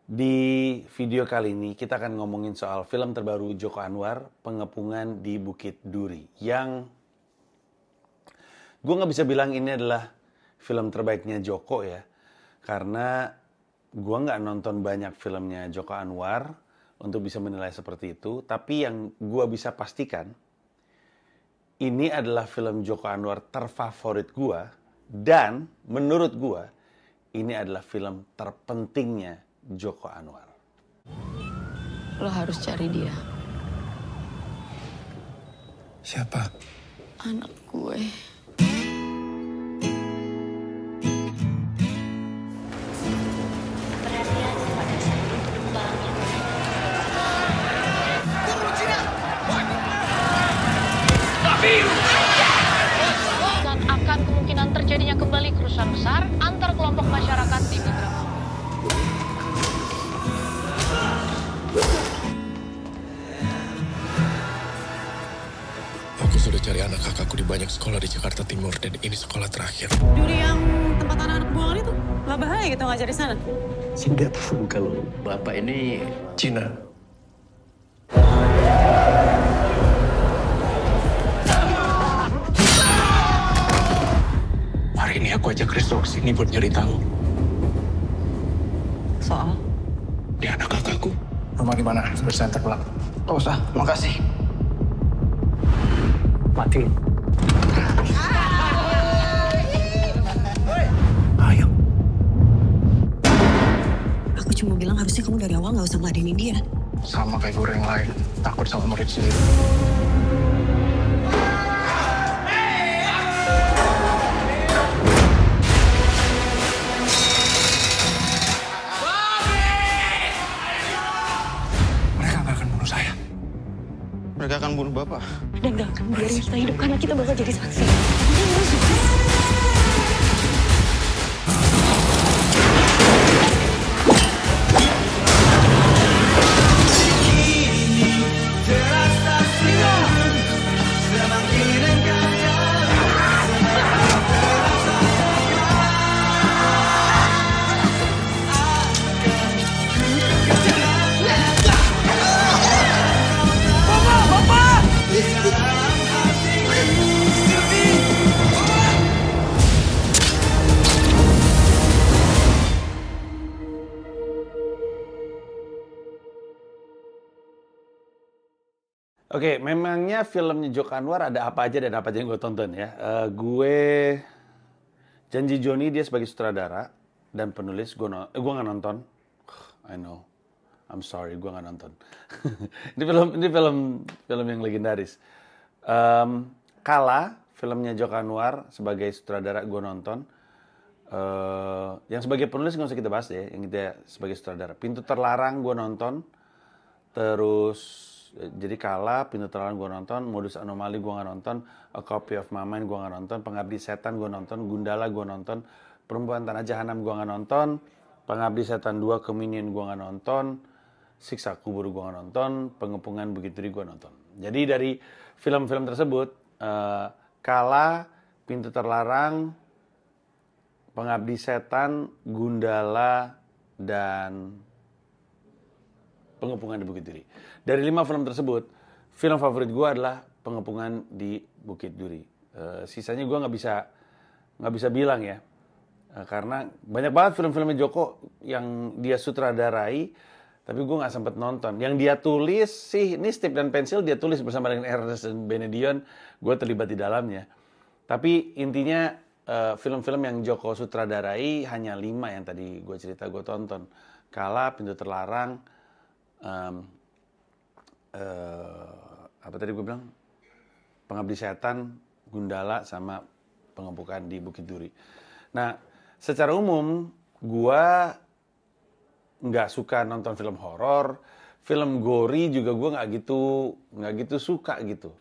Di video kali ini kita akan ngomongin soal film terbaru Joko Anwar, Pengepungan di Bukit Duri. Yang gue nggak bisa bilang ini adalah film terbaiknya Joko ya. Karena gue nggak nonton banyak filmnya Joko Anwar untuk bisa menilai seperti itu. Tapi yang gue bisa pastikan, ini adalah film Joko Anwar terfavorit gue. Dan menurut gue, ini adalah film terpentingnya Joko Anwar. Lo harus cari dia. Siapa? Anak gue. Perhatian pada saat penumpang yang Dan akan kemungkinan terjadinya kembali kerusuhan besar antar kelompok masyarakat di Matraman. Aku sudah cari anak kakakku di banyak sekolah di Jakarta Timur dan ini sekolah terakhir. Duri yang tempat anak-anak buangan itu nggak bahaya gitu ngajar di sana? Saya nggak tahu kalau bapak ini Cina. Hari ini aku ajak Kristo ke sini buat nyari tahu. Soal? Dia anak kakakku. Rumah di mana? Bersenter pelak. oh usah, makasih. Mati lu. Ayo. Aku cuma bilang harusnya kamu dari awal nggak usah ngeladenin dia. Sama kayak guru yang lain. Takut sama murid sendiri. Mereka nggak akan bunuh saya. Mereka akan bunuh bapak. Dan gak akan biarin kita hidup karena kita bakal jadi saksi. Oke, memangnya filmnya Joko Anwar ada apa aja dan apa aja yang gue tonton ya. Gue Janji Joni dia sebagai sutradara dan penulis. Gue nggak nonton. I know, I'm sorry, gue nggak nonton. Ini film yang legendaris. Kala, filmnya Joko Anwar sebagai sutradara gue nonton. Yang sebagai penulis nggak usah kita bahas ya, yang kita sebagai sutradara. Pintu Terlarang gue nonton. Terus jadi Kala, Pintu Terlarang gue nonton, Modus Anomali gue nggak nonton, A Copy of My Mind gue nggak nonton, Pengabdi Setan gue nonton, Gundala gue nonton, Perempuan Tanah Jahanam gue nggak nonton, Pengabdi Setan 2 Communion gue nggak nonton, Siksa Kubur gue nggak nonton, Pengepungan Bukit Duri gue nonton. Jadi dari film-film tersebut, Kala, Pintu Terlarang, Pengabdi Setan, Gundala, dan Pengepungan di Bukit Duri. Dari 5 film tersebut, film favorit gue adalah Pengepungan di Bukit Duri. Sisanya gue nggak bisa bilang ya, karena banyak banget film-filmnya Joko yang dia sutradarai, tapi gue nggak sempet nonton. Yang dia tulis sih, ini Stip dan Pensil dia tulis bersama dengan Ernest dan Benedion, gue terlibat di dalamnya. Tapi intinya film-film yang Joko sutradarai hanya 5 yang tadi gue cerita gue tonton. Kala, Pintu Terlarang, apa tadi gue bilang, Pengabdi Setan, Gundala, sama Pengepungan di Bukit Duri. Nah, secara umum gue nggak suka nonton film horor, film gori juga gue nggak gitu suka gitu.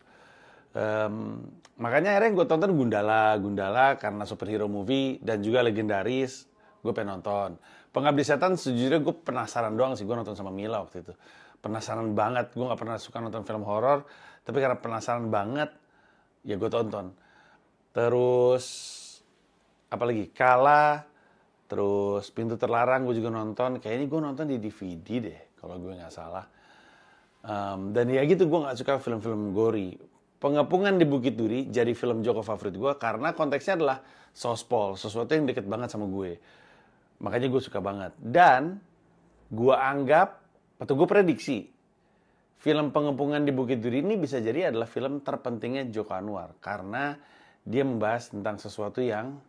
Makanya akhirnya gue tonton Gundala karena superhero movie dan juga legendaris, gue pengen nonton. Pengabdi Setan sejujurnya gue penasaran doang sih, gue nonton sama Mila waktu itu. Penasaran banget, gue gak pernah suka nonton film horor, tapi karena penasaran banget, ya gue tonton. Terus, apalagi, Kala, Terus Pintu Terlarang gue juga nonton. Kayaknya gue nonton di DVD deh, kalau gue nggak salah. Dan ya gitu, gue nggak suka film-film gori. Pengepungan di Bukit Duri jadi film Joko favorit gue karena konteksnya adalah sospol, sesuatu yang deket banget sama gue. Makanya gue suka banget. Dan gue anggap, atau gue prediksi, film Pengepungan di Bukit Duri ini bisa jadi adalah film terpentingnya Joko Anwar. Karena dia membahas tentang sesuatu yang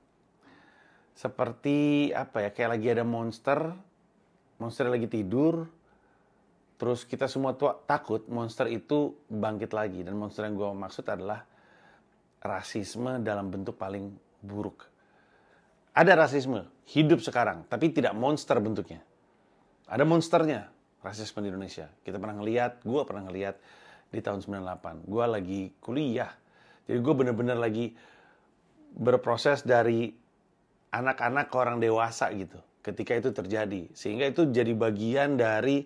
seperti apa ya, kayak lagi ada monster lagi tidur, terus kita semua takut monster itu bangkit lagi. Dan monster yang gue maksud adalah rasisme dalam bentuk paling buruk. Ada rasisme, hidup sekarang, tapi tidak monster bentuknya. Ada monsternya, rasisme di Indonesia. Kita pernah ngeliat, gue pernah ngeliat di tahun 98. Gue lagi kuliah, jadi gue bener-bener lagi berproses dari anak-anak ke orang dewasa gitu ketika itu terjadi, sehingga itu jadi bagian dari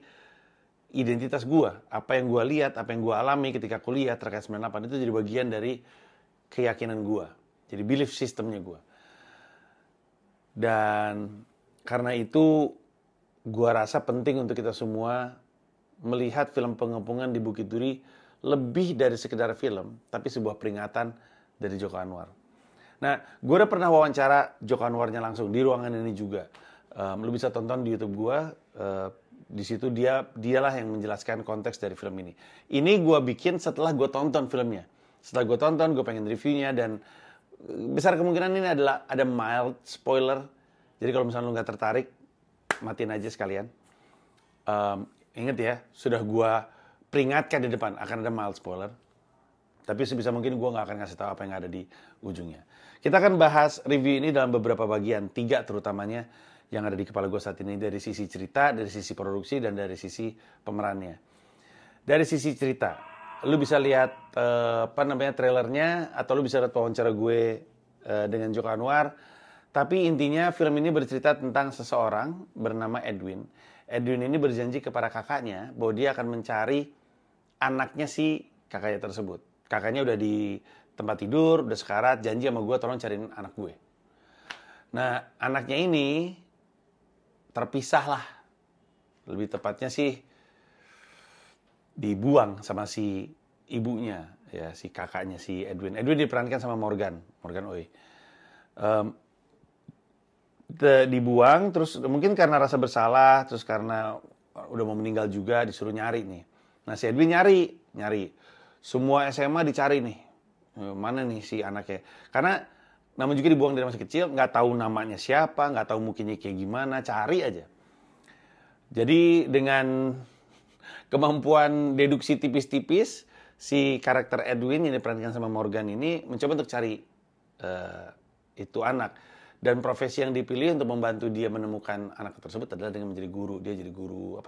identitas gue. Apa yang gue lihat, apa yang gue alami ketika kuliah terkait 98 itu jadi bagian dari keyakinan gue, jadi belief systemnya gue. Dan karena itu gue rasa penting untuk kita semua melihat film Pengepungan di Bukit Duri lebih dari sekedar film, tapi sebuah peringatan dari Joko Anwar. Nah, gue udah pernah wawancara Joko Anwarnya langsung di ruangan ini juga. Lu bisa tonton di YouTube gue. Di situ dialah yang menjelaskan konteks dari film ini. Ini gue bikin setelah gue tonton filmnya. Setelah gue tonton, gue pengen reviewnya, dan besar kemungkinan ini adalah ada mild spoiler. Jadi kalau misalnya lu nggak tertarik, matiin aja sekalian. Ingat ya, sudah gue peringatkan di depan akan ada mild spoiler. Tapi sebisa mungkin gue nggak akan ngasih tahu apa yang ada di ujungnya. Kita akan bahas review ini dalam beberapa bagian, 3 terutamanya yang ada di kepala gue saat ini. Dari sisi cerita, dari sisi produksi, dan dari sisi pemerannya. Dari sisi cerita, lu bisa lihat trailernya, atau lu bisa lihat wawancara gue dengan Joko Anwar. Tapi intinya film ini bercerita tentang seseorang bernama Edwin. Edwin ini berjanji kepada kakaknya bahwa dia akan mencari anaknya si kakaknya tersebut. Kakaknya udah di tempat tidur, udah sekarat, janji sama gue tolong cariin anak gue. Nah, anaknya ini terpisah lah. Lebih tepatnya sih dibuang sama si ibunya, ya, si kakaknya si Edwin. Edwin diperankan sama Morgan Oey. Dibuang, terus mungkin karena rasa bersalah, terus karena udah mau meninggal juga, disuruh nyari nih. Nah, si Edwin nyari. Semua SMA dicari nih. Mana nih si anaknya. Karena namanya juga dibuang dari masih kecil, nggak tahu namanya siapa, nggak tahu mukanya kayak gimana, cari aja. Jadi dengan kemampuan deduksi tipis-tipis, si karakter Edwin yang diperankan sama Morgan ini mencoba untuk cari itu anak. Dan profesi yang dipilih untuk membantu dia menemukan anak tersebut adalah dengan menjadi guru. Dia jadi guru,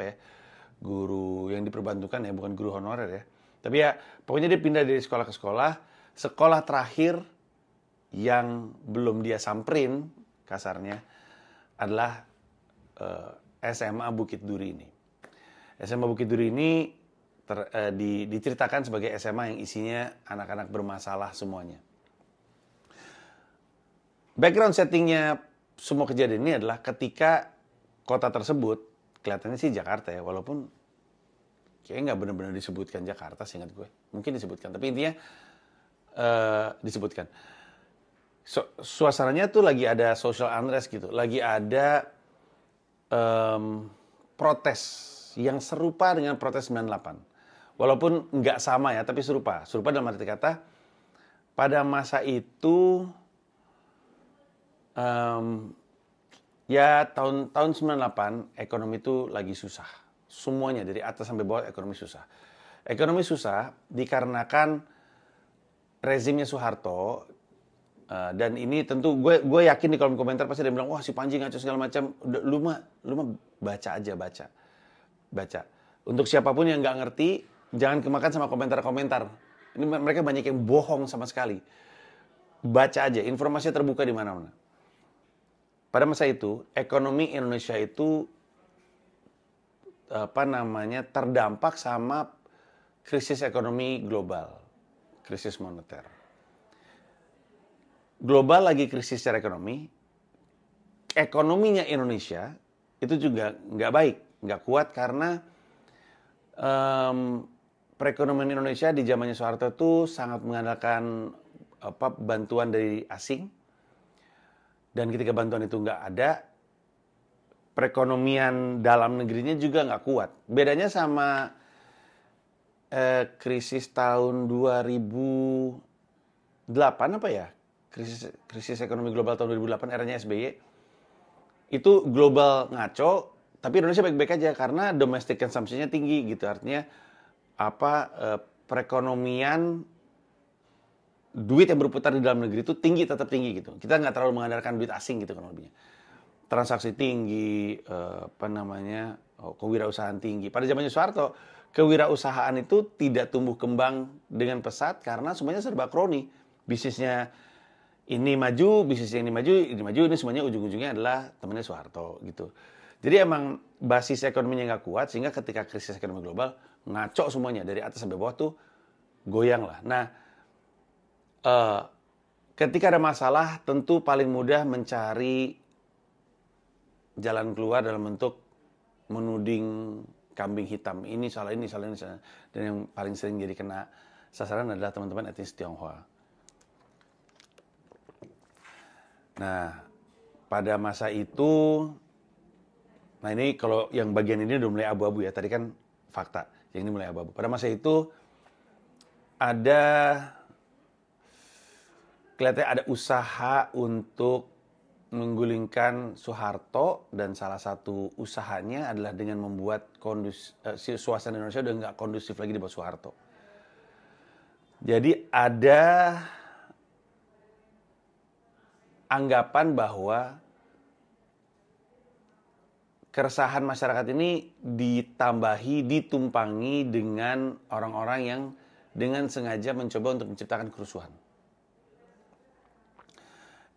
guru yang diperbantukan ya, bukan guru honorer ya. Tapi ya, pokoknya dia pindah dari sekolah ke sekolah. Sekolah terakhir yang belum dia samperin, kasarnya, adalah SMA Bukit Duri ini. SMA Bukit Duri ini diceritakan sebagai SMA yang isinya anak-anak bermasalah semuanya. Background settingnya semua kejadian ini adalah ketika kota tersebut, kelihatannya sih Jakarta ya, walaupun kayaknya nggak benar-benar disebutkan Jakarta, seingat gue. Mungkin disebutkan, tapi intinya disebutkan. Suasananya tuh lagi ada social unrest gitu. Lagi ada protes yang serupa dengan protes 98. Walaupun nggak sama ya, tapi serupa. Serupa dalam arti kata, pada masa itu, ya tahun 98, ekonomi itu lagi susah. Semuanya dari atas sampai bawah ekonomi susah. Ekonomi susah dikarenakan rezimnya Soeharto, dan ini tentu gue yakin di kolom komentar pasti ada yang bilang, wah si Panji ngaco segala macam. Lu mah baca aja, baca. Untuk siapapun yang nggak ngerti, jangan kemakan sama komentar-komentar. Ini mereka banyak yang bohong sama sekali. Baca aja, informasinya terbuka di mana-mana. Pada masa itu, ekonomi Indonesia itu terdampak sama krisis ekonomi global, krisis moneter. Global lagi krisis secara ekonomi, ekonominya Indonesia itu juga nggak baik, nggak kuat karena perekonomian Indonesia di zamannya Soeharto itu sangat mengandalkan bantuan dari asing, dan ketika bantuan itu nggak ada, perekonomian dalam negerinya juga nggak kuat. Bedanya sama krisis tahun 2008 apa ya? Krisis ekonomi global tahun 2008 eranya SBY. Itu global ngaco, tapi Indonesia baik-baik aja karena domestic consumption-nya tinggi gitu. Artinya perekonomian duit yang berputar di dalam negeri itu tetap tinggi gitu. Kita nggak terlalu mengandalkan duit asing gitu kan lebihnya. Transaksi tinggi, kewirausahaan tinggi. Pada zamannya Soeharto, kewirausahaan itu tidak tumbuh kembang dengan pesat karena semuanya serba kroni. Bisnisnya ini maju, bisnisnya ini maju, ini semuanya ujung-ujungnya adalah temannya Soeharto gitu. Jadi emang basis ekonominya nggak kuat, sehingga ketika krisis ekonomi global, ngaco semuanya, dari atas sampai bawah tuh goyang lah. Nah, ketika ada masalah, tentu paling mudah mencari jalan keluar dalam bentuk menuding kambing hitam. Ini salah, ini salah, ini salah. Dan yang paling sering jadi kena sasaran adalah teman-teman etnis Tionghoa. Nah, pada masa itu, nah ini kalau yang bagian ini udah mulai abu-abu ya, tadi kan fakta, yang ini mulai abu-abu. Pada masa itu kelihatannya ada usaha untuk menggulingkan Soeharto, dan salah satu usahanya adalah dengan membuat suasana Indonesia udah nggak kondusif lagi di bawah Soeharto. Jadi ada anggapan bahwa keresahan masyarakat ini ditumpangi dengan orang-orang yang dengan sengaja mencoba untuk menciptakan kerusuhan.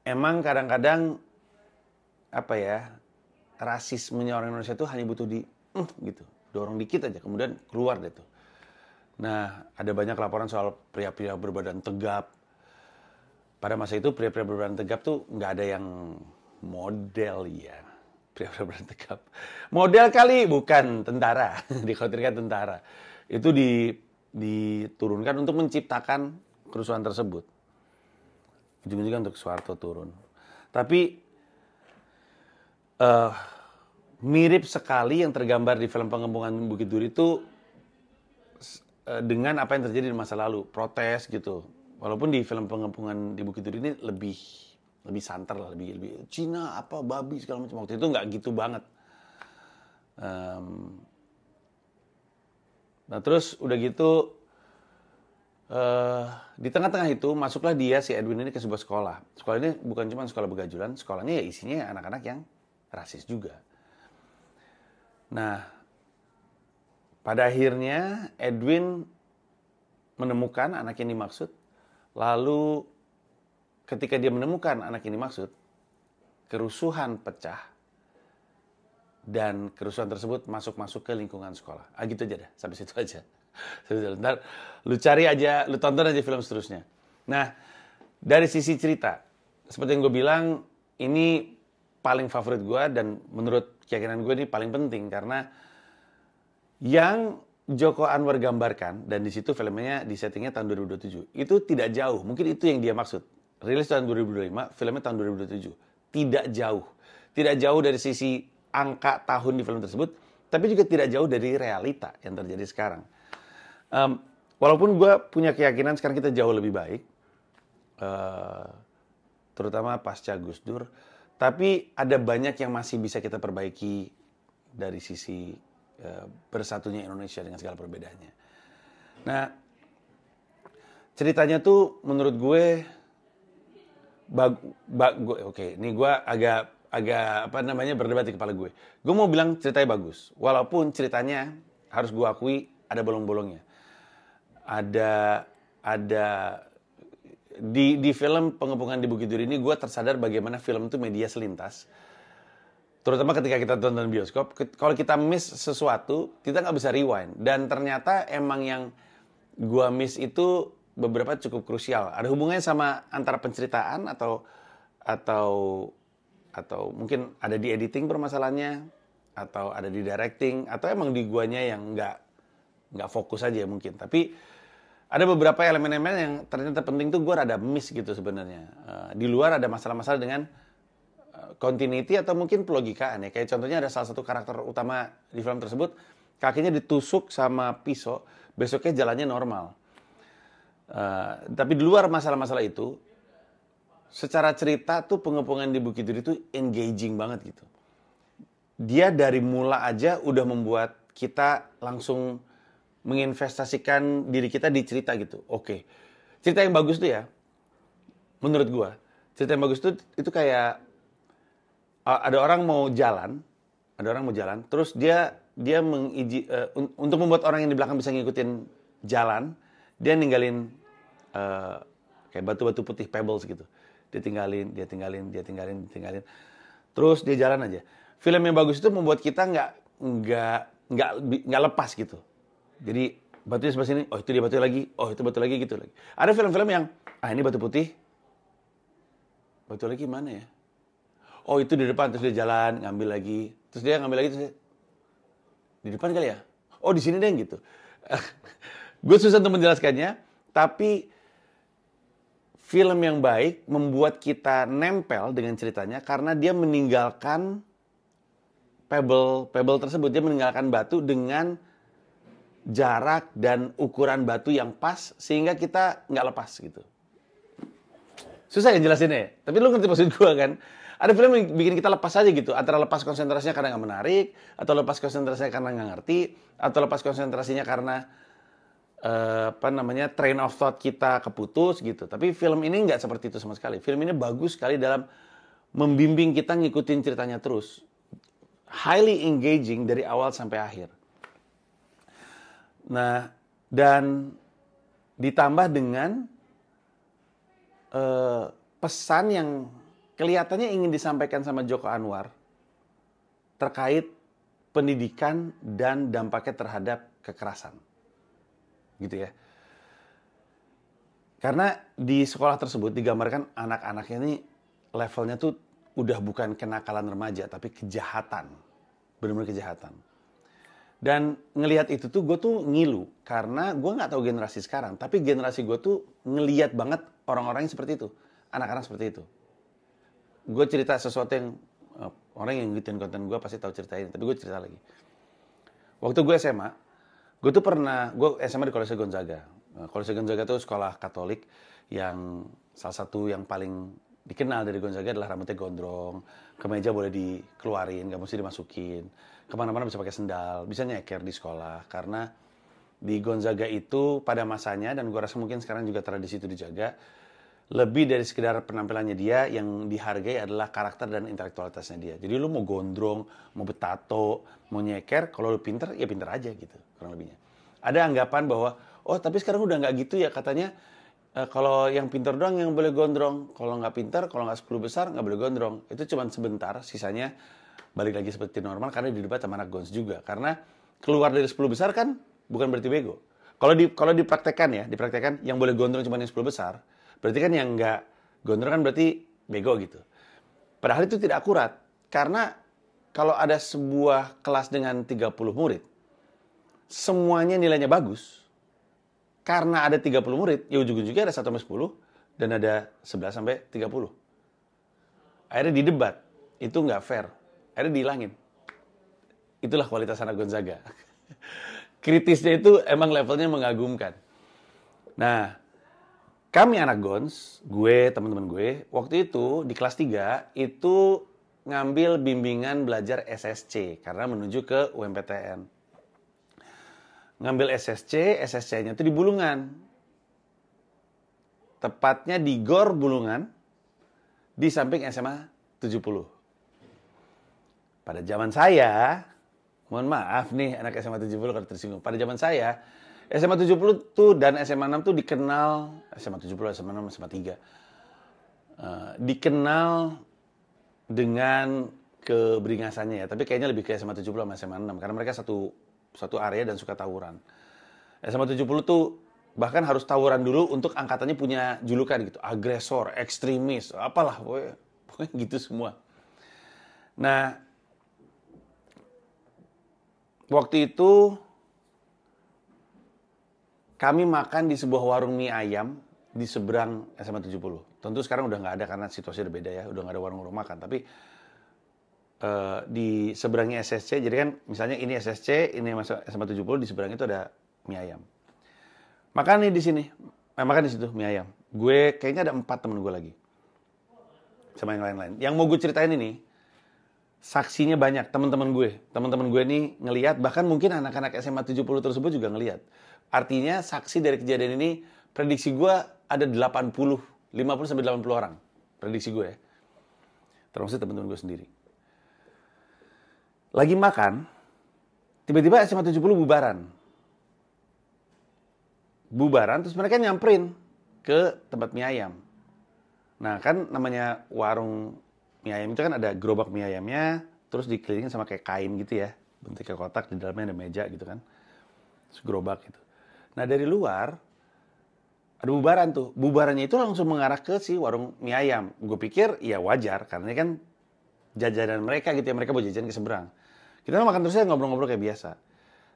Emang kadang-kadang rasismenya orang Indonesia itu hanya butuh dorong dikit aja, kemudian keluar deh tuh. Nah, ada banyak laporan soal pria-pria berbadan tegap. Pada masa itu pria-pria berbadan tegap tuh nggak ada yang model ya. Pria-pria berbadan tegap. Model kali, bukan tentara. Dikhawatirkan tentara. Itu diturunkan untuk menciptakan kerusuhan tersebut. Ujung-ujungnya untuk Soeharto turun. Tapi mirip sekali yang tergambar di film Pengepungan Bukit Duri itu dengan apa yang terjadi di masa lalu. Protes gitu. Walaupun di film Pengepungan di Bukit Duri ini lebih santer lah, lebih Cina apa babi segala macam. Waktu itu nggak gitu banget. Nah terus udah gitu di tengah-tengah itu masuklah si Edwin ini ke sebuah sekolah. Sekolah ini bukan cuma sekolah begajulan, sekolahnya ya isinya anak-anak yang rasis juga. Nah, pada akhirnya Edwin menemukan anak yang dimaksud. Lalu ketika dia menemukan anak yang dimaksud, kerusuhan pecah. Dan kerusuhan tersebut masuk ke lingkungan sekolah. Gitu aja dah, sampai situ aja. Ntar lu cari aja, lu tonton aja film seterusnya. Nah, dari sisi cerita, seperti yang gue bilang, ini paling favorit gue dan menurut keyakinan gue ini paling penting karena yang Joko Anwar gambarkan, dan di situ filmnya di settingnya tahun 2027, itu tidak jauh. Mungkin itu yang dia maksud. Rilis tahun 2025, filmnya tahun 2027. Tidak jauh. Tidak jauh dari sisi angka tahun di film tersebut, tapi juga tidak jauh dari realita yang terjadi sekarang. Walaupun gue punya keyakinan sekarang kita jauh lebih baik, terutama pasca Gus Dur, tapi ada banyak yang masih bisa kita perbaiki dari sisi bersatunya Indonesia dengan segala perbedaannya. Nah, ceritanya tuh menurut gue, oke, ini gue agak berdebat di kepala gue. Gue mau bilang ceritanya bagus, walaupun ceritanya harus gue akui ada bolong-bolongnya. Ada di film Pengepungan di Bukit Duri ini gue tersadar bagaimana film itu media selintas. Terutama ketika kita tonton bioskop, kalau kita miss sesuatu, kita nggak bisa rewind. Dan ternyata emang yang gue miss itu beberapa cukup krusial. Ada hubungannya sama antara penceritaan atau atau mungkin ada di editing permasalahannya, atau ada di directing, atau emang di guanya yang nggak fokus aja mungkin. Tapi ada beberapa elemen-elemen yang ternyata penting tuh gue rada miss gitu sebenarnya. Di luar ada masalah-masalah dengan continuity atau mungkin pelogikaan ya. Kayak contohnya ada salah satu karakter utama di film tersebut, kakinya ditusuk sama pisau, besoknya jalannya normal. Tapi di luar masalah-masalah itu, secara cerita tuh Pengepungan di Bukit Duri tuh engaging banget gitu. Dia dari mula aja udah membuat kita langsung menginvestasikan diri kita di cerita gitu. Oke. Cerita yang bagus tuh ya, menurut gua, cerita yang bagus tuh itu kayak ada orang mau jalan, terus dia untuk membuat orang yang di belakang bisa ngikutin jalan, dia ninggalin kayak batu-batu putih, pebbles gitu. Dia tinggalin. Terus dia jalan aja. Film yang bagus itu membuat kita nggak lepas gitu. Jadi batunya sebelah sini, oh itu dia batu lagi, oh itu batu lagi gitu lagi. Ada film-film yang ini batu putih, batu lagi mana ya? Oh itu di depan, terus dia jalan, ngambil lagi. Terus dia ngambil lagi, terus dia, di depan kali ya? Oh di sini deh gitu. Gue susah untuk menjelaskannya, tapi film yang baik membuat kita nempel dengan ceritanya karena dia meninggalkan pebble tersebut. Dia meninggalkan batu dengan jarak dan ukuran batu yang pas sehingga kita nggak lepas gitu. Susah ya jelasinnya ya? Tapi lu ngerti maksud gue kan? Ada film yang bikin kita lepas aja gitu. Antara lepas konsentrasinya karena nggak menarik, atau lepas konsentrasinya karena nggak ngerti, atau lepas konsentrasinya karena train of thought kita keputus gitu. Tapi film ini nggak seperti itu sama sekali. Film ini bagus sekali dalam membimbing kita ngikutin ceritanya terus. Highly engaging dari awal sampai akhir. Nah, dan ditambah dengan pesan yang kelihatannya ingin disampaikan sama Joko Anwar terkait pendidikan dan dampaknya terhadap kekerasan. Gitu ya. Karena di sekolah tersebut digambarkan anak-anaknya ini levelnya tuh udah bukan kenakalan remaja, tapi kejahatan. Benar-benar kejahatan. Dan ngelihat itu tuh gue tuh ngilu. Karena gue gak tahu generasi sekarang, tapi generasi gue tuh ngelihat banget orang-orang yang seperti itu. Anak-anak seperti itu. Gue cerita sesuatu yang orang yang ngikutin konten gue pasti tahu cerita ini, tapi gue cerita lagi. Waktu gue SMA, gue SMA di Kolese Gonzaga. Kolese Gonzaga itu sekolah Katolik yang salah satu yang paling dikenal dari Gonzaga adalah rambutnya gondrong, kemeja boleh dikeluarin, gak mesti dimasukin, kemana-mana bisa pakai sendal, bisa nyeker di sekolah. Karena di Gonzaga itu pada masanya, dan gue rasa mungkin sekarang juga tradisi itu dijaga, lebih dari sekedar penampilannya dia, yang dihargai adalah karakter dan intelektualitasnya dia. Jadi lu mau gondrong, mau betato, mau nyeker, kalau lu pinter, ya pinter aja gitu, kurang lebihnya. Ada anggapan bahwa, oh tapi sekarang udah nggak gitu ya, katanya kalau yang pinter doang yang boleh gondrong, kalau nggak pinter, kalau nggak 10 besar, nggak boleh gondrong. Itu cuma sebentar, sisanya balik lagi seperti normal, karena didebat sama anak Gons juga. Karena keluar dari 10 besar kan bukan berarti bego. Kalau dipraktekkan yang boleh gondrong cuma yang 10 besar, berarti kan yang nggak gondrong kan berarti bego gitu. Padahal itu tidak akurat. Karena kalau ada sebuah kelas dengan 30 murid, semuanya nilainya bagus. Karena ada 30 murid, ya ujung-ujungnya ada 1-10 dan ada 11-30. Akhirnya didebat, itu nggak fair. Akhirnya dihilangin. Itulah kualitas anak Gonzaga. Kritisnya itu emang levelnya mengagumkan. Nah, kami anak Gons, gue, teman-teman gue, waktu itu di kelas 3 itu ngambil bimbingan belajar SSC karena menuju ke UMPTN. Ngambil SSC-nya itu di Bulungan. Tepatnya di GOR Bulungan, di samping SMA 70. Pada zaman saya, mohon maaf nih anak SMA 70 kalau tersinggung. Pada zaman saya, SMA 70 tuh dan SMA 6 tuh dikenal, SMA 70, SMA 6, SMA 3. Dikenal dengan keberingasannya ya. Tapi kayaknya lebih ke SMA 70 sama SMA 6. Karena mereka satu area dan suka tawuran. SMA 70 tuh bahkan harus tawuran dulu untuk angkatannya punya julukan gitu. Agresor, ekstremis, apalah. Pokoknya gitu semua. Nah, waktu itu kami makan di sebuah warung mie ayam di seberang SMA 70. Tentu sekarang udah nggak ada karena situasi udah beda ya, udah nggak ada warung-warung makan. Tapi di seberangnya SSC, jadi kan misalnya ini SSC, ini SMA 70, di seberang itu ada mie ayam. Makan nih di sini, makan di situ mie ayam. Gue kayaknya ada 4 temen gue lagi, sama yang lain-lain. Yang mau gue ceritain ini, saksinya banyak, teman-teman gue. Teman-teman gue nih ngelihat, bahkan mungkin anak-anak SMA 70 tersebut juga ngelihat. Artinya saksi dari kejadian ini, prediksi gue ada 50 sampai 80 orang. Prediksi gue ya. Termasuk teman-teman gue sendiri. Lagi makan, tiba-tiba SMA 70 bubaran. Bubaran, terus mereka nyamperin ke tempat mie ayam. Nah kan namanya warung mie ayam itu kan ada gerobak mie ayamnya, terus dikelilingin sama kayak kain gitu ya. Bentuknya kotak, di dalamnya ada meja gitu kan. Terus gerobak gitu. Nah dari luar, ada bubaran tuh. Bubarannya itu langsung mengarah ke si warung mie ayam. Gue pikir ya wajar, karena ini kan jajanan mereka gitu ya. Mereka mau jajan ke seberang. Kita makan terus ya, ngobrol-ngobrol kayak biasa.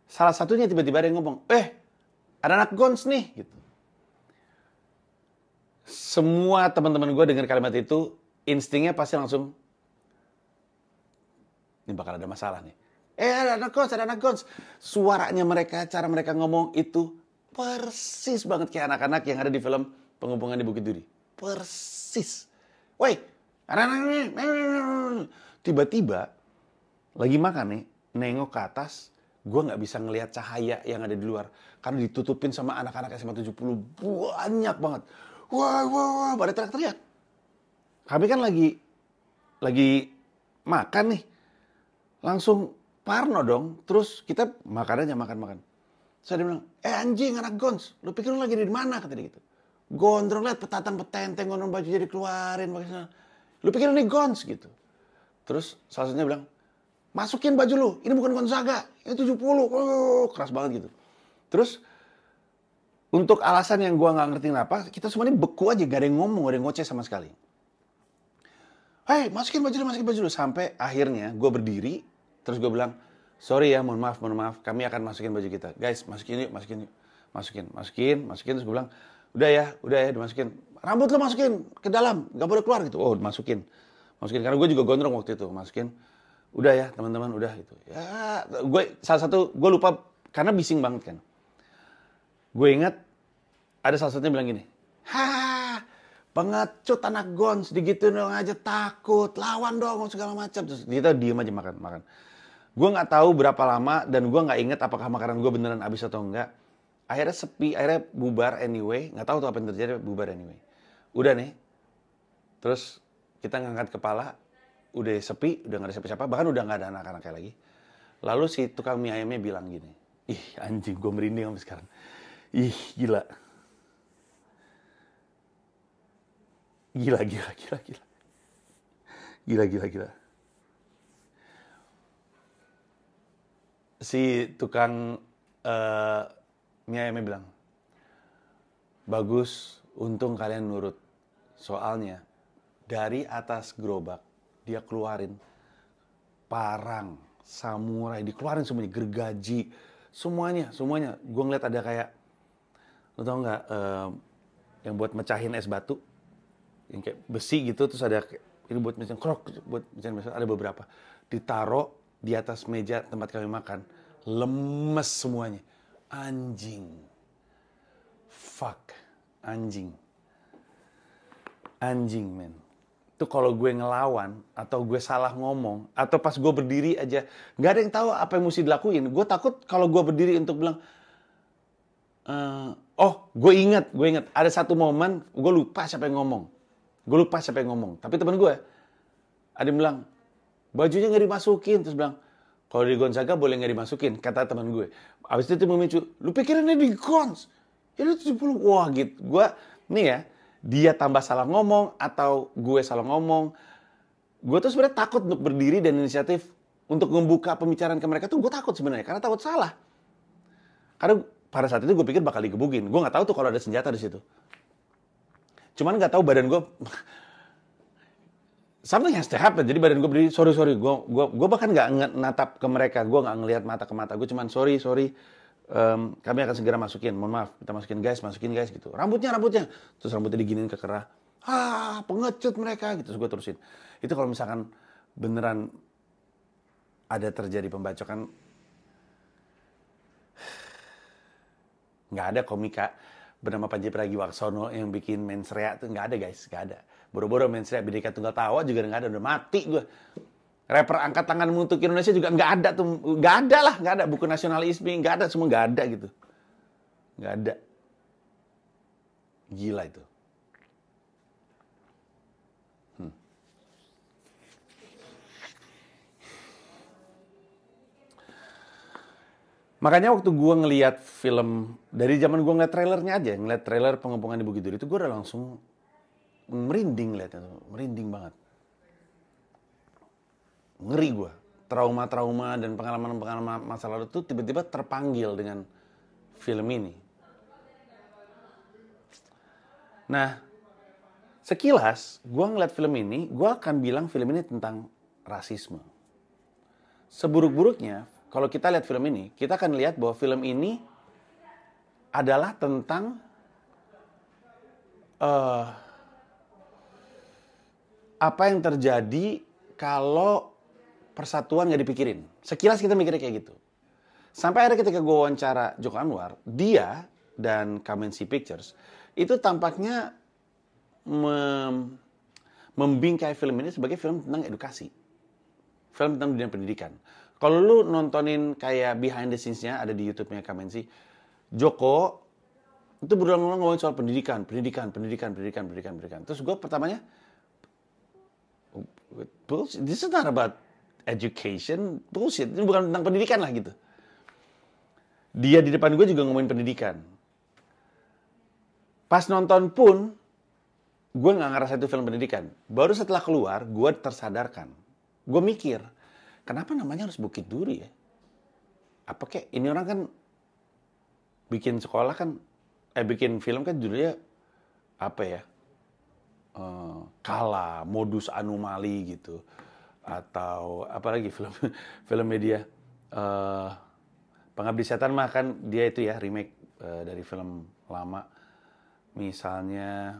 Salah satunya tiba-tiba ada yang ngomong, ada anak Gons nih, gitu. Semua teman-teman gue dengar kalimat itu, instingnya pasti langsung, ini bakal ada masalah nih. Ada anak Gons. Suaranya mereka, cara mereka ngomong itu persis banget kayak anak-anak yang ada di film Pengepungan di Bukit Duri. Persis. Woi, anak-anak ini. Tiba-tiba, lagi makan nih, nengok ke atas, gue nggak bisa ngelihat cahaya yang ada di luar. Karena ditutupin sama anak-anak SMA 70 banyak banget. Wah, pada teriak-teriak. Kami kan lagi makan nih. Langsung parno dong. Terus kita makan aja, makan. Saya bilang, anjing anak Gons, lu pikir lu lagi di mana? Kata dia gitu. Gondrong, liat petantang-petenteng, gondrong baju jadi keluarin. Lu pikir ini Gons gitu. Terus salah satunya bilang, masukin baju lu, ini bukan Gonzaga, ini 70, keras banget gitu. Terus, untuk alasan yang gua nggak ngerti kenapa, kita semua ini beku aja, gak ada yang ngomong, gak ada yang ngoceh sama sekali. Hei, masukin baju lu. Sampai akhirnya gua berdiri, terus gua bilang, sorry ya, mohon maaf, kami akan masukin baju kita. Guys, masukin yuk. Masukin, terus gua bilang, udah ya, dimasukin. Rambut lu masukin ke dalam, gak boleh keluar gitu. Oh, masukin, karena gue juga gondrong waktu itu, masukin. Udah ya teman-teman, udah gitu. Ya, gue lupa karena bising banget kan. Gue ingat ada salah satunya bilang gini, pengecut anak Gons, digituin dong aja takut, lawan dong segala macam. Terus kita diem aja makan. Gue nggak tahu berapa lama dan gue nggak inget apakah makanan gue beneran habis atau enggak. Akhirnya sepi, akhirnya bubar anyway. Nggak tahu tuh apa yang terjadi, bubar anyway. Udah nih, terus kita ngangkat kepala. Udah sepi, udah gak ada siapa-siapa, bahkan udah gak ada anak-anaknya lagi. Lalu si tukang mie ayamnya bilang gini, ih anjing, gue merinding sampai sekarang. Ih, gila. Gila. Si tukang mie ayamnya bilang, bagus, untung kalian nurut. Soalnya, dari atas gerobak, dia keluarin parang, samurai, dikeluarin semuanya, gergaji, semuanya. Gue ngeliat ada kayak, lo tau nggak, yang buat mecahin es batu, yang kayak besi gitu, terus ada ini buat mecahin besi, ada beberapa, ditaro di atas meja tempat kami makan, lemes semuanya, anjing, men. Itu kalau gue ngelawan, atau gue salah ngomong, atau pas gue berdiri aja, gak ada yang tahu apa yang mesti dilakuin. Gue takut kalau gue berdiri untuk bilang, gue ingat, ada satu momen, gue lupa siapa yang ngomong. Tapi teman gue, ada yang bilang, bajunya gak dimasukin. Terus bilang, kalau di Gonzaga boleh gak dimasukin, kata teman gue. Abis itu memicu, lu pikirin ini di Gons? Ya lu 70, wah gitu. Gue, nih ya, dia tambah salah ngomong atau gue salah ngomong. Gue tuh sebenarnya takut untuk berdiri dan inisiatif untuk membuka pembicaraan ke mereka tuh gue takut sebenarnya karena takut salah. Karena pada saat itu gue pikir bakal digebukin. Gue nggak tahu tuh kalau ada senjata di situ. Cuman nggak tahu badan gue something has to happen. Jadi badan gue berdiri, sorry, gue bahkan nggak natap ke mereka, gue nggak ngelihat mata ke mata, gue cuman sorry, kami akan segera masukin, mohon maaf, kita masukin guys gitu. Rambutnya, terus rambutnya diginiin ke kerah, pengecut mereka gitu, terus gue terusin. Itu kalau misalkan beneran ada terjadi pembacokan, nggak ada komika bernama Panji Pragiwaksono yang bikin mensrea tuh, nggak ada guys, nggak ada. Boro-boro mensrea Bhinneka Tunggal Tawa juga nggak ada, udah mati gue. Rapper angkat tangan untuk Indonesia juga nggak ada tuh, nggak ada buku nasionalisme, nggak ada, semua nggak ada gitu, nggak ada. Gila itu. Makanya waktu gue ngelihat film, dari zaman gue ngeliat trailernya aja, ngeliat trailer Pengepungan di Bukit Duri itu, gue udah langsung merinding liatnya tuh, merinding banget. Ngeri gue. Trauma-trauma dan pengalaman-pengalaman masa lalu tuh tiba-tiba terpanggil dengan film ini. Nah, sekilas gue ngeliat film ini, gue akan bilang film ini tentang rasisme. Seburuk-buruknya, kalau kita lihat film ini, kita akan lihat bahwa film ini adalah tentang apa yang terjadi kalau persatuan nggak dipikirin. Sekilas kita mikirnya kayak gitu. Sampai akhirnya ketika gue wawancara Joko Anwar, dia dan Kamensi Pictures itu tampaknya membingkai film ini sebagai film tentang edukasi. Film tentang dunia pendidikan. Kalau lu nontonin kayak behind the scenes-nya, ada di YouTube-nya Kamensi, Joko itu berulang-ulang ngomongin soal pendidikan. Terus gue pertamanya, this is not about education, bullshit. Ini bukan tentang pendidikan lah gitu. Dia di depan gue juga ngomongin pendidikan. Pas nonton pun, gue nggak ngerasa itu film pendidikan. Baru setelah keluar, gue tersadarkan. Gue mikir, kenapa namanya harus Bukit Duri ya? Apa kek, ini orang kan bikin sekolah kan, bikin film kan judulnya apa ya? Kala, Modus Anomali gitu. Atau apalagi film media Pengabdi Setan mah kan dia itu ya remake dari film lama, misalnya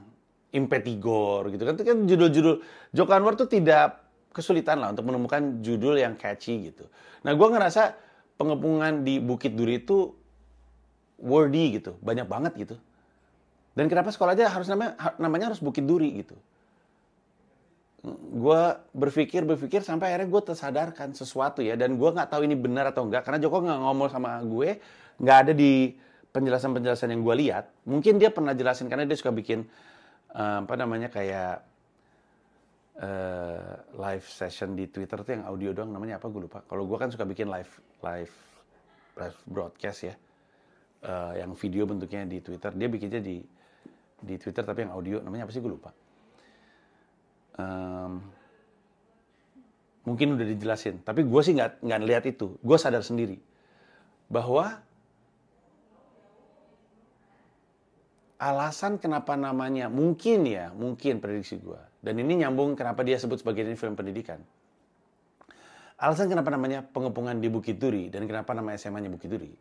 Impetigor gitu kan, itu kan judul-judul. Joko Anwar tuh tidak kesulitan lah untuk menemukan judul yang catchy gitu. Nah gue ngerasa Pengepungan di Bukit Duri itu wordy gitu, banyak banget gitu. Dan kenapa sekolah aja harus namanya harus Bukit Duri gitu. Gue berpikir sampai akhirnya gue tersadarkan sesuatu ya, dan gue nggak tahu ini benar atau enggak karena Joko nggak ngomong sama gue, nggak ada di penjelasan yang gue lihat. Mungkin dia pernah jelasin karena dia suka bikin kayak live session di Twitter tuh yang audio doang, namanya apa gue lupa. Kalau gue kan suka bikin live broadcast ya, yang video bentuknya di Twitter. Dia bikinnya di Twitter tapi yang audio, namanya apa sih gue lupa. Mungkin udah dijelasin, tapi gue sih nggak lihat itu. Gue sadar sendiri bahwa alasan kenapa namanya mungkin prediksi gue, dan ini nyambung kenapa dia sebut sebagai ini film pendidikan. Alasan kenapa namanya Pengepungan di Bukit Duri dan kenapa nama SMA-nya Bukit Duri,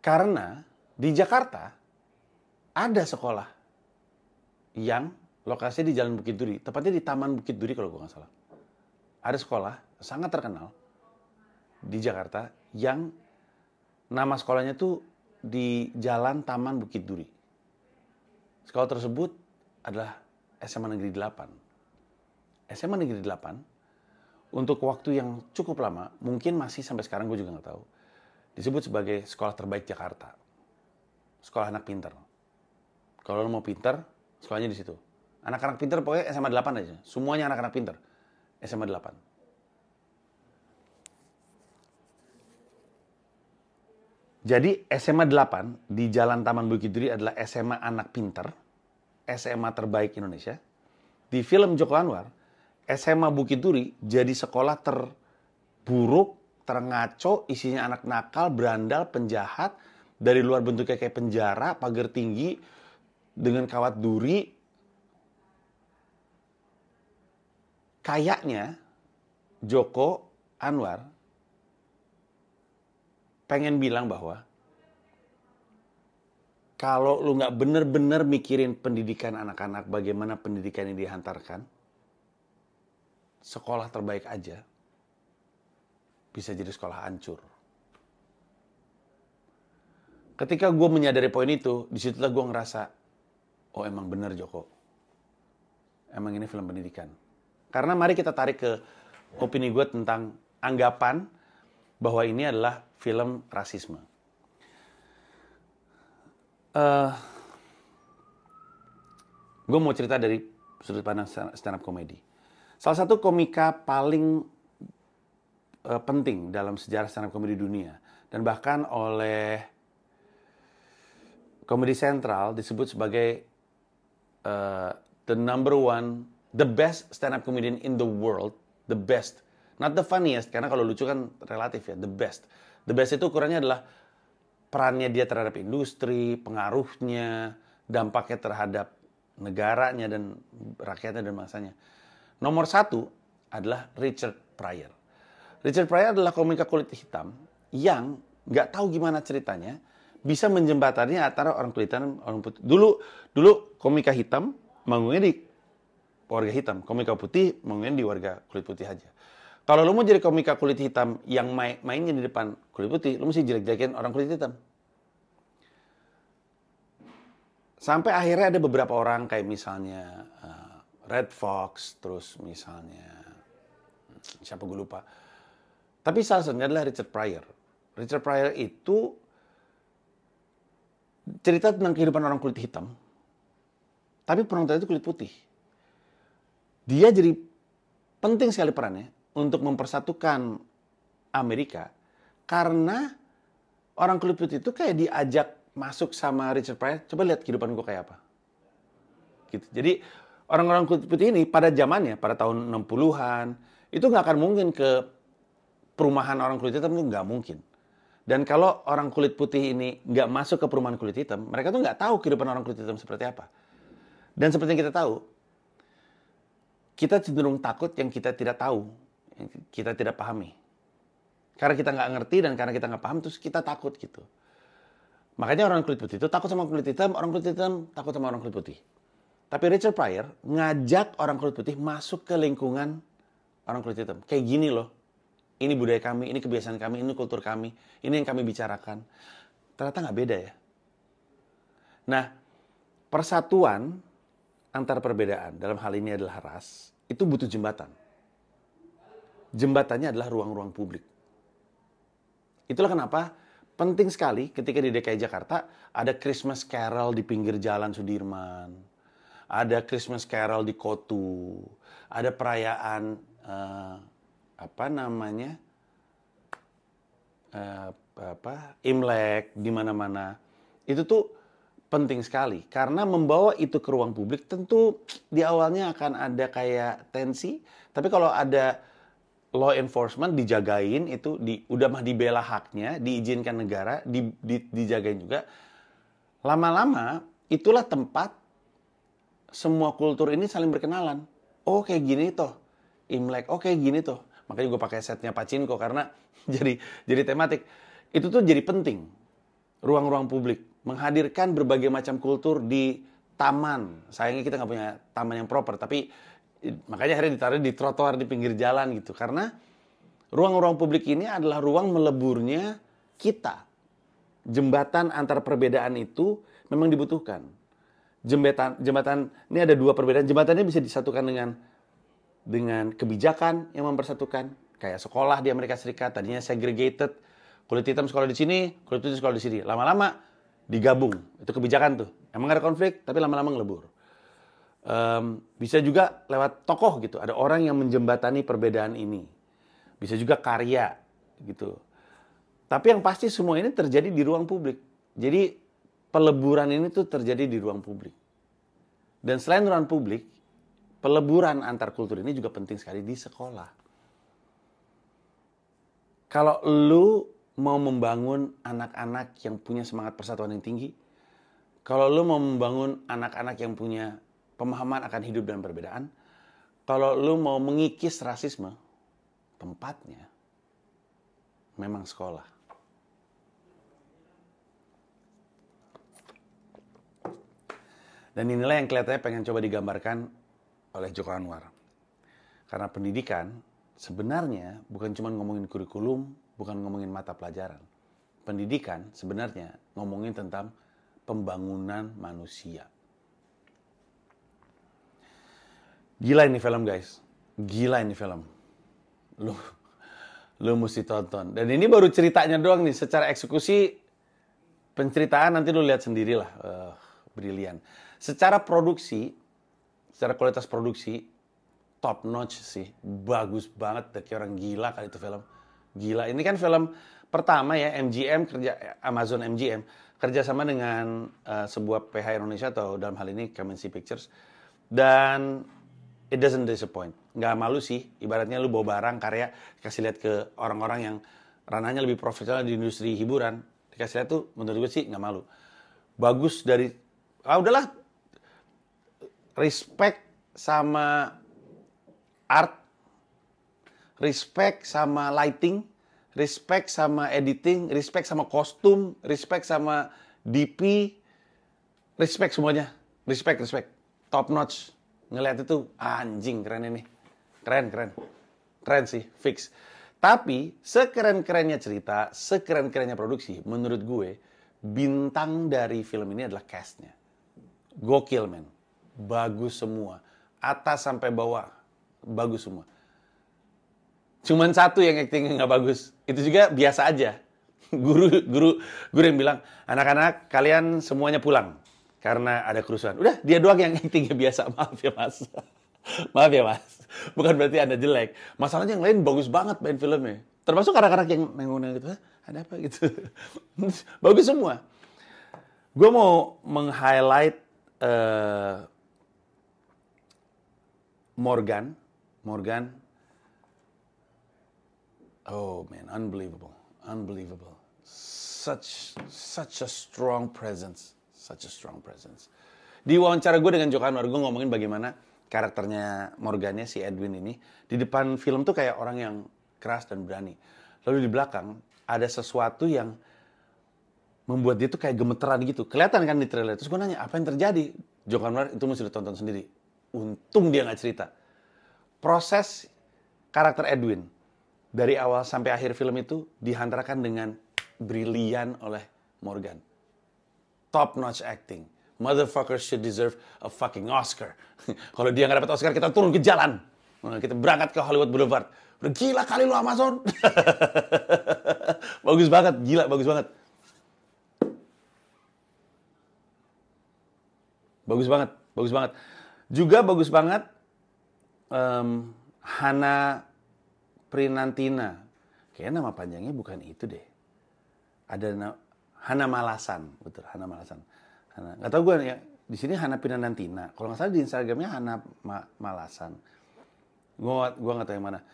karena di Jakarta ada sekolah yang lokasinya di Jalan Bukit Duri, tepatnya di Taman Bukit Duri kalau gue nggak salah. Ada sekolah sangat terkenal di Jakarta yang nama sekolahnya tuh di Jalan Taman Bukit Duri. Sekolah tersebut adalah SMA Negeri 8. SMA Negeri 8 untuk waktu yang cukup lama, mungkin masih sampai sekarang gue juga nggak tahu, disebut sebagai sekolah terbaik Jakarta. Sekolah anak pinter. Kalau lo mau pinter, sekolahnya di situ. Anak-anak pinter pokoknya SMA 8 aja. Semuanya anak-anak pinter. SMA 8. Jadi SMA 8 di Jalan Taman Bukit Duri adalah SMA anak pinter. SMA terbaik Indonesia. Di film Joko Anwar, SMA Bukit Duri jadi sekolah terburuk, terngaco, isinya anak nakal, berandal, penjahat. Dari luar bentuknya kayak penjara, pagar tinggi, dengan kawat duri. kayaknya Joko Anwar pengen bilang bahwa kalau lu nggak bener-bener mikirin pendidikan anak-anak, bagaimana pendidikan ini dihantarkan, sekolah terbaik aja bisa jadi sekolah hancur. Ketika gue menyadari poin itu, disitulah gue ngerasa, oh emang bener Joko. Emang ini film pendidikan. Karena mari kita tarik ke opini gue tentang anggapan bahwa ini adalah film rasisme. Gue mau cerita dari sudut pandang stand up comedy. Salah satu komika paling penting dalam sejarah stand up comedy dunia, dan bahkan oleh Comedy Central disebut sebagai the number one, the best stand up comedian in the world, the best, not the funniest, karena kalau lucu kan relatif ya, the best. The best itu ukurannya adalah perannya dia terhadap industri, pengaruhnya, dampaknya terhadap negaranya dan rakyatnya dan bangsanya. Nomor 1 adalah Richard Pryor. Richard Pryor adalah komika kulit hitam yang nggak tahu gimana ceritanya bisa menjembatani antara orang kulit hitam dan orang putih. Dulu komika hitam manggungnya di warga hitam, komika putih manggungnya di warga kulit putih aja. Kalau lo mau jadi komika kulit hitam yang mainnya di depan kulit putih, lo mesti jelek-jelekin orang kulit hitam. Sampai akhirnya ada beberapa orang kayak misalnya Red Fox, terus misalnya siapa gue lupa. Tapi salah satunya adalah Richard Pryor. Richard Pryor itu cerita tentang kehidupan orang kulit hitam, tapi penonton itu kulit putih. Dia jadi penting sekali perannya untuk mempersatukan Amerika, karena orang kulit putih itu kayak diajak masuk sama Richard Pryor, coba lihat kehidupan gue kayak apa. Gitu. Jadi orang-orang kulit putih ini pada zamannya, pada tahun 60-an, itu nggak akan mungkin ke perumahan orang kulit hitam, itu nggak mungkin. Dan kalau orang kulit putih ini nggak masuk ke perumahan kulit hitam, mereka tuh nggak tahu kehidupan orang kulit hitam seperti apa. Dan seperti yang kita tahu, kita cenderung takut yang kita tidak tahu, yang kita tidak pahami. Karena kita nggak ngerti dan karena kita nggak paham, terus kita takut gitu. Makanya orang kulit putih itu takut sama kulit hitam, orang kulit hitam takut sama orang kulit putih. Tapi Richard Pryor ngajak orang kulit putih masuk ke lingkungan orang kulit hitam. Kayak gini loh, ini budaya kami, ini kebiasaan kami, ini kultur kami, ini yang kami bicarakan. Ternyata nggak beda ya. Nah, persatuan antar perbedaan, dalam hal ini adalah ras, itu butuh jembatan. Jembatannya adalah ruang-ruang publik. Itulah kenapa penting sekali ketika di DKI Jakarta ada Christmas Carol di pinggir jalan Sudirman, ada Christmas Carol di Kotu, ada perayaan Imlek di mana-mana. Itu tuh penting sekali karena membawa itu ke ruang publik tentu di awalnya akan ada kayak tensi, tapi kalau ada law enforcement dijagain itu udah mah dibela haknya, diizinkan negara, dijagain juga. Lama-lama itulah tempat semua kultur ini saling berkenalan. Oh kayak gini toh Imlek, oh kayak gini toh. Makanya gue pakai setnya Pachinko karena jadi tematik. Itu tuh jadi penting. Ruang-ruang publik menghadirkan berbagai macam kultur di taman. Sayangnya kita nggak punya taman yang proper, tapi makanya akhirnya ditaruh di trotoar di pinggir jalan gitu. Karena ruang-ruang publik ini adalah ruang meleburnya kita. Jembatan antar perbedaan itu memang dibutuhkan. Jembatan ini ada dua perbedaan. Jembatannya bisa disatukan dengan kebijakan yang mempersatukan. Kayak sekolah di Amerika Serikat tadinya segregated. Kulit hitam sekolah di sini, kulit putih sekolah di sini. Lama-lama digabung. Itu kebijakan tuh. Emang ada konflik, tapi lama-lama ngelebur. Bisa juga lewat tokoh gitu. Ada orang yang menjembatani perbedaan ini. Bisa juga karya gitu. Tapi yang pasti semua ini terjadi di ruang publik. Jadi peleburan ini tuh terjadi di ruang publik. Dan selain ruang publik, peleburan antar kultur ini juga penting sekali di sekolah. Kalau lu mau membangun anak-anak yang punya semangat persatuan yang tinggi, kalau lu mau membangun anak-anak yang punya pemahaman akan hidup dan perbedaan, kalau lu mau mengikis rasisme, tempatnya memang sekolah. Dan inilah yang kelihatannya pengen coba digambarkan oleh Joko Anwar. Karena pendidikan sebenarnya bukan cuma ngomongin kurikulum, bukan ngomongin mata pelajaran. Pendidikan sebenarnya ngomongin tentang pembangunan manusia. Gila ini film, guys. Gila ini film. Lu mesti tonton. Dan ini baru ceritanya doang nih. Secara eksekusi, penceritaan nanti lu lihat sendirilah. Brilian. Secara produksi, secara kualitas produksi, top notch sih. Bagus banget. Kayak orang gila kali itu film. Gila. Ini kan film pertama ya, MGM, Amazon MGM. Kerjasama dengan sebuah PH Indonesia atau dalam hal ini Kamensi Pictures. Dan it doesn't disappoint. Nggak malu sih. Ibaratnya lu bawa barang, karya, kasih lihat ke orang-orang yang ranahnya lebih profesional di industri hiburan. Dikasih lihat tuh, menurut gue sih nggak malu. Bagus dari, udahlah. Respect sama art. Respect sama lighting. Respect sama editing. Respect sama kostum. Respect sama DP. Respect semuanya. Respect. Top notch. Ngeliat itu, anjing keren ini. Keren sih, fix. Tapi, sekeren-kerennya cerita, sekeren-kerennya produksi, menurut gue, bintang dari film ini adalah cast-nya. Gokil, men. Bagus semua. Atas sampai bawah, bagus semua. Cuman satu yang actingnya nggak bagus. Itu juga biasa aja. Guru yang bilang, anak-anak kalian semuanya pulang. Karena ada kerusuhan. Udah, dia doang yang actingnya biasa. Maaf ya, Mas. Maaf ya, Mas. Bukan berarti Anda jelek. Masalahnya yang lain bagus banget main filmnya. Termasuk anak-anak yang nengok gitu. Ada apa gitu. Bagus semua. Gue mau meng-highlight Morgan. Oh man, unbelievable. Such a strong presence. Di wawancara gue dengan Joko Anwar, gue ngomongin bagaimana karakternya Morgannya, si Edwin ini, di depan film tuh kayak orang yang keras dan berani. Lalu di belakang ada sesuatu yang membuat dia tuh kayak gemeteran gitu. Kelihatan kan di trailer. Terus gue nanya, apa yang terjadi? Joko Anwar, itu mesti ditonton sendiri. Untung dia nggak cerita. Proses karakter Edwin dari awal sampai akhir film itu dihantarkan dengan brilian oleh Morgan. Top notch acting. Motherfuckers should deserve a fucking Oscar. Kalau dia nggak dapat Oscar, kita turun ke jalan. Kita berangkat ke Hollywood Boulevard. Udah gila kali lo Amazon. Bagus banget, gila bagus banget. Bagus banget. Juga bagus banget Hana Prinantina. Kayaknya nama panjangnya bukan itu deh. Ada Hana Malasan, betul, Hana Malasan. Nggak tahu gue ya, di sini Hana Prinantina. Kalau nggak salah di Instagramnya Hana Malasan. Gue nggak tahu yang mana.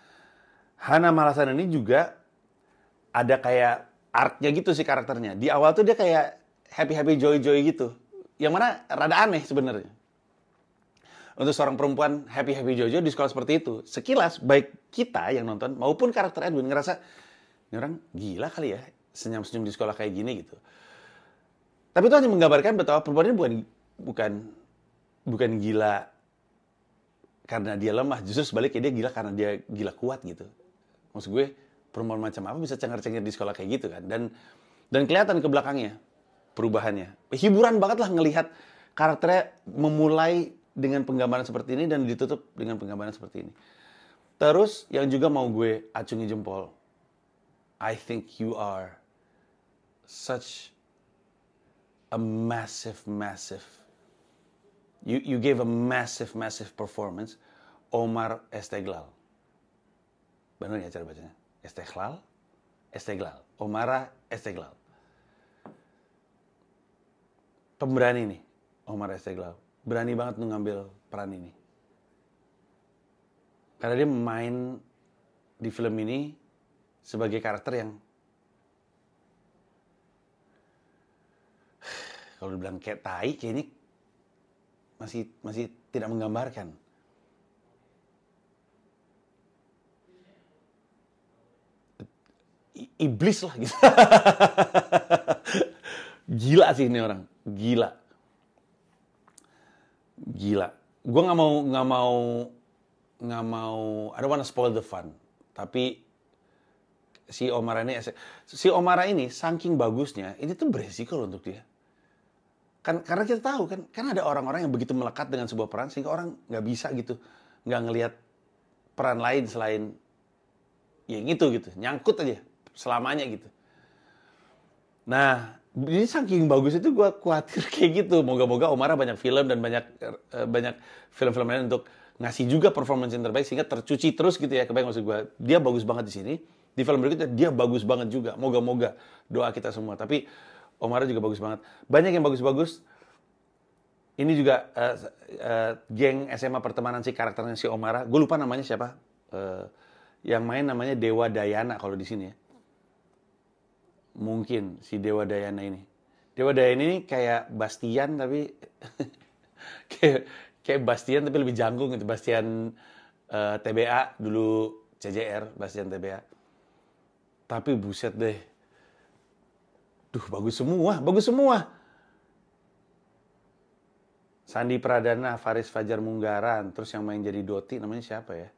Hana Malasan ini juga ada kayak artnya gitu sih karakternya. Di awal tuh dia kayak happy joy gitu. Yang mana rada aneh sebenarnya. Untuk seorang perempuan happy joy di sekolah seperti itu. Sekilas baik kita yang nonton maupun karakter Edwin ngerasa ini orang gila kali ya, senyum-senyum di sekolah kayak gini gitu. Tapi itu hanya menggambarkan betapa perempuan ini bukan gila karena dia lemah, justru sebaliknya dia gila karena dia gila kuat gitu. Maksud gue, perempuan macam apa bisa cengar-cengir di sekolah kayak gitu kan. Dan kelihatan ke belakangnya perubahannya. Hiburan banget lah ngelihat karakternya memulai dengan penggambaran seperti ini dan ditutup dengan penggambaran seperti ini. Terus yang juga mau gue acungi jempol, I think you are such a massive you gave a massive performance, Omar Esteglal. Benar ya cara bacanya? Esteglal. Omara Esteglal. Pemberani nih, Omar Esteglal. Berani banget ngambil peran ini. Karena dia main di film ini sebagai karakter yang kalau dibilang kayak tai, kayak ini masih tidak menggambarkan. iblis lah gitu. Gila sih ini orang, gila. Gue nggak mau, I don't wanna spoil the fun. Tapi si Omara ini saking bagusnya, ini tuh beresiko loh untuk dia. Karena kita tahu kan ada orang-orang yang begitu melekat dengan sebuah peran sehingga orang nggak bisa gitu, nggak ngelihat peran lain selain yang itu gitu, nyangkut aja selamanya gitu. Nah, ini saking bagus itu gue khawatir kayak gitu. Moga-moga Omara banyak film dan banyak film-film lain untuk ngasih juga performance yang terbaik sehingga tercuci terus gitu ya. Kebayang maksud gue, dia bagus banget di sini. Di film berikutnya dia bagus banget juga. Moga-moga doa kita semua. Tapi Omara juga bagus banget. Banyak yang bagus-bagus. Ini juga geng SMA pertemanan si karakternya si Omara. Gue lupa namanya siapa. Yang main namanya Dewa Dayana kalau di sini ya. Mungkin si Dewa Dayana ini. Dewa Dayana ini kayak Bastian tapi kayak Bastian tapi lebih jangkung gitu. Bastian TBA dulu CJR, Bastian TBA. Tapi buset deh. Duh, bagus semua. Sandi Pradana, Faris Fajar Munggaran, terus yang main jadi Doti namanya siapa ya?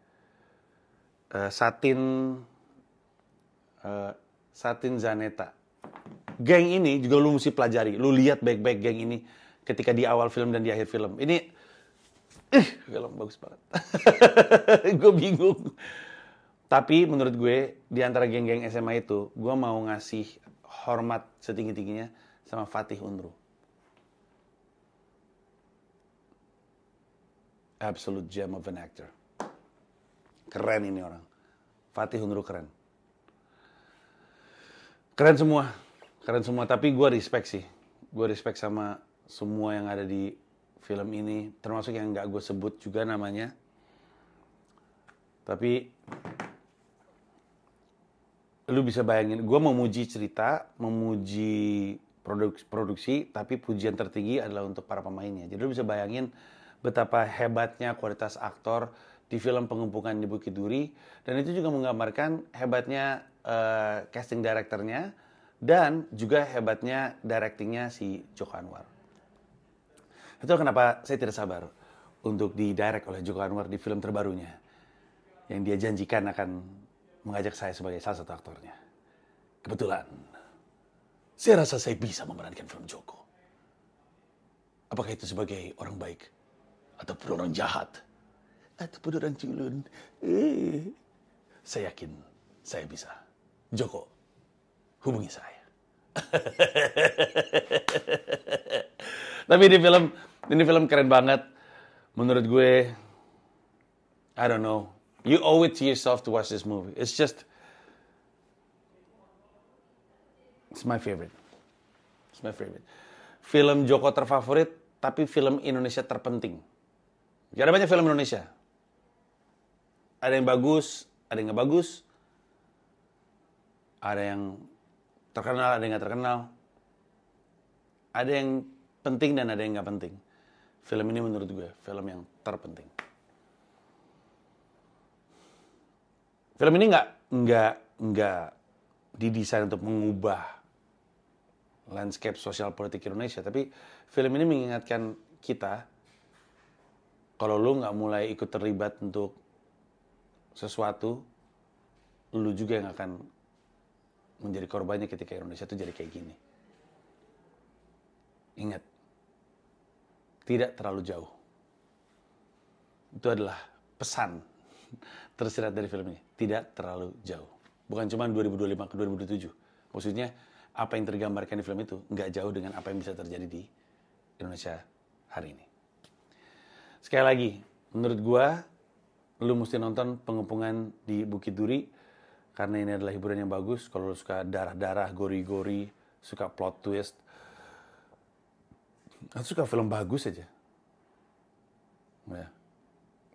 Satin Zaneta. Geng ini juga lu mesti pelajari. Lu lihat baik-baik geng ini ketika di awal film dan di akhir film. Ini film bagus banget. Gue bingung. Tapi menurut gue di antara geng-geng SMA itu, gue mau ngasih hormat setinggi-tingginya sama Fatih Unru. Absolute gem of an actor. Keren ini orang. Fatih Unru keren. Keren semua, tapi gue respect sih. Gue respect sama semua yang ada di film ini, termasuk yang nggak gue sebut juga namanya. Tapi lu bisa bayangin, gue memuji cerita, memuji produksi, tapi pujian tertinggi adalah untuk para pemainnya. Jadi lu bisa bayangin betapa hebatnya kualitas aktor di film Pengepungan di Bukit Duri, dan itu juga menggambarkan hebatnya casting directornya dan juga hebatnya directingnya si Joko Anwar. Itu kenapa saya tidak sabar untuk di-direct oleh Joko Anwar di film terbarunya yang dia janjikan akan mengajak saya sebagai salah satu aktornya. Kebetulan, saya rasa saya bisa memerankan film Joko. Apakah itu sebagai orang baik, ataupun orang jahat, ataupun orang culun? Saya yakin saya bisa. Joko, hubungi saya. Tapi ini film keren banget. Menurut gue, I don't know. You owe it to yourself to watch this movie. It's my favorite. It's my favorite. Film Joko terfavorit, tapi film Indonesia terpenting. Gak ada banyak film Indonesia. Ada yang bagus, ada yang gak bagus. Ada yang terkenal, ada yang gak terkenal. Ada yang penting dan ada yang gak penting. Film ini menurut gue, film yang terpenting. Film ini nggak didesain untuk mengubah landscape sosial politik Indonesia, tapi film ini mengingatkan kita kalau lu nggak mulai ikut terlibat untuk sesuatu, lu juga yang akan menjadi korbannya ketika Indonesia itu jadi kayak gini. Ingat, tidak terlalu jauh. Itu adalah pesan tersirat dari film ini. Tidak terlalu jauh. Bukan cuma 2025 ke 2027. Maksudnya, apa yang tergambarkan di film itu nggak jauh dengan apa yang bisa terjadi di Indonesia hari ini. Sekali lagi, menurut gua, lu mesti nonton Pengepungan di Bukit Duri, karena ini adalah hiburan yang bagus. Kalau lu suka darah-darah, gori-gori, suka plot twist, atau suka film bagus aja, ya,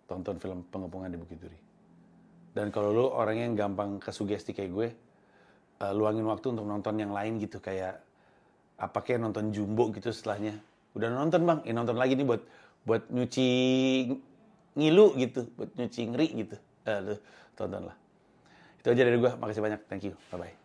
tonton film Pengepungan di Bukit Duri. Dan kalau lu orangnya yang gampang kesugesti kayak gue, luangin waktu untuk nonton yang lain gitu, kayak apa kayak nonton Jumbo gitu setelahnya. Udah nonton bang, nonton lagi nih buat nyuci ngilu gitu, buat nyuci ngeri gitu. Tonton lah. Itu aja dari gue, makasih banyak, thank you, bye-bye.